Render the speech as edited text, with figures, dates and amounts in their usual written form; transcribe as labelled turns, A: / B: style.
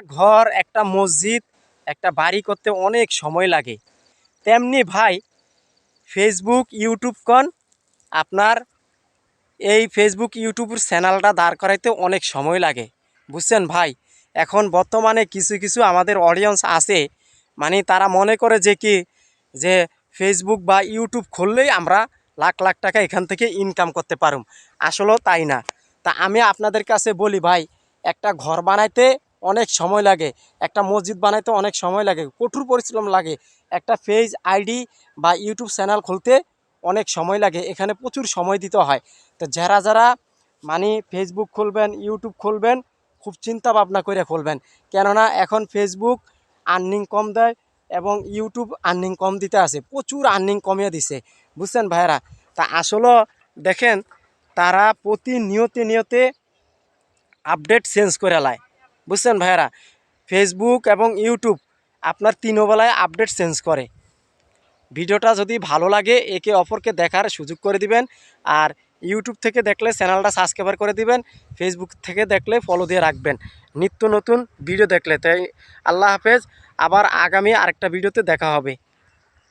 A: ঘর, একটা মসজিদ, একটা বাড়ি করতে অনেক সময় লাগে। তেমনি ভাই ফেসবুক ইউটিউব আপনার এই ফেসবুক ইউটিউবের চ্যানেলটা দাঁড় করাইতে অনেক সময় লাগে, বুঝছেন ভাই। এখন বর্তমানে কিছু কিছু আমাদের অডিয়েন্স আছে, মানে তারা মনে করে যে কি যে ফেসবুক বা ইউটিউব খুললেই আমরা লাখ লাখ টাকা এখান থেকে ইনকাম করতে পারুম। আসলেও তাই না। তা আমি আপনাদের কাছে বলি ভাই, একটা ঘর বানাইতে অনেক সময় লাগে, একটা মসজিদ বানাইতে অনেক সময় লাগে, কঠোর পরিশ্রম লাগে। একটা পেজ আইডি বা ইউটিউব চ্যানেল খুলতে অনেক সময় লাগে, এখানে প্রচুর সময় দিতে হয়। তো যারা যারা মানে ফেসবুক খুলবেন, ইউটিউব খুলবেন, খুব চিন্তা ভাবনা করে খুলবেন। কেননা এখন ফেসবুক আর্নিং কম দেয় এবং ইউটিউব আর্নিং কম দিতে আছে, প্রচুর আর্নিং কমিয়ে দিছে, বুঝছেন ভাইরা। তা আসলে দেখেন, তারা প্রতিনিয়তে আপডেট চেঞ্জ করে লায়, বুঝছেন ভাইরা। ফেসবুক এবং ইউটিউব আপনার তিনবেলায় আপডেট চেঞ্জ করে। ভিডিওটা যদি ভালো লাগে একে অপরকে দেখার সুযোগ করে দিবেন। আর ইউটিউব থেকে দেখলে চ্যানেলটা সাবস্ক্রাইব করে দিবেন, ফেসবুক থেকে দেখলে ফলো দিয়ে রাখবেন নিত্য নতুন ভিডিও দেখলে। তাই আল্লাহ হাফেজ, আবার আগামী আরেকটা ভিডিওতে দেখা হবে।